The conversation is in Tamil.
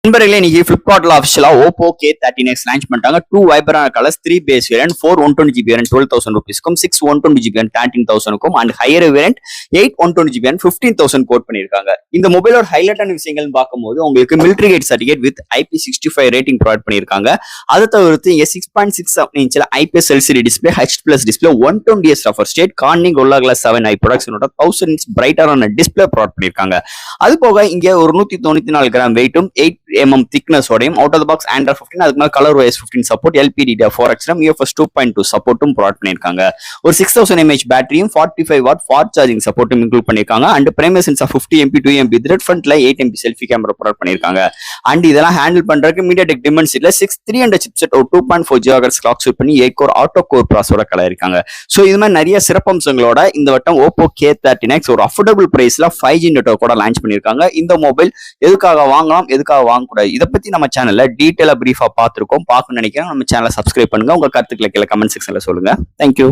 நண்பர்களே இன்னைக்கு பிளிப்கார்ட்ல ஆஃபிஷியலா ஓப்போ K13X லான்ச் பண்ணிட்டாங்க. 2 வைப்ரான colours, 3 base variant, 4 120GB variant 12,000 rupeesக்கும், 6 120GB வேரியன்ட் 13,000க்கும் and higher variant 8 120GB variant 15,000 quote பண்ணிருக்காங்க. இந்த மொபைலோட ஹைலைட்டான விஷயங்கள் பார்க்கும்போது உங்களுக்கு military grade certificate with IP65 rating provide பண்ணிருக்காங்க. அதை தவிர்த்து 6.67 இன்ச்ல IPS LCD display, H+ display, 120Hz refresh rate, Corning Gorilla Glass 7i ப்ரொடக்ஷனோட 1000 inch பிரைட்டரான டிஸ்பிளே ப்ரொவைட் பண்ணிருக்காங்க. அது போக இங்க ஒரு 194 கிராம் வெயிட்டும் 8mm thickness ஓடையும் out of the box Android 15, அதுக்கு மேல Color OS 15 support, LPDDR4X RAM, UFS 2.2 சப்போர்ட்டும் ப்ரொவைட் பண்ணிருக்காங்க. ஒரு 6000 mAh பேட்டரியும் 45 வாட் ஃபாஸ்ட் சார்ஜிங் சப்போர்ட்டும் இன்க்ளூட் பண்ணிருக்காங்க. And primary sensor 50MP 2MP thread ஃப்ரண்ட்ல 8MP செல்ஃபி கேமரா ப்ரொவைட் பண்ணிருக்காங்க. அண்ட் இதெல்லாம் ஹேண்டில் பண்றதுக்கு MediaTek Dimensity 6300 சிப்செட் ஒரு 2.4 GHz கிளாக் ஸ்பீட் பண்ணி 8 கோர் ஆட்டோ கோர் ப்ராசஸரோட கலரிருக்காங்க. சோ இது மாதிரி நிறைய சிறப்பம்சங்களோட இந்த வட்டம் ஓப்போ K13X ஒரு அஃபோர்டபுள் பிரைஸ்ல 5G நெட்வொர்க் கூட லான்ச் பண்ணிருக்காங்க. இந்த மொபைல் எதுக்காக வாங்கலாம், எதுக்காக வாங்கக்கூடாது, இதை பத்தி நம்ம சேனல்ல டீடைலா பிரீஃபா பார்த்திருக்கோம். பார்க்கணும்னு நினைக்கிறேன் நம்ம சேனலை சப்ஸ்கிரைப் பண்ணுங்க. உங்க கருத்துக்களை கீழே கமெண்ட் செக்ஷன்ல சொல்லுங்க. தேங்க்யூ.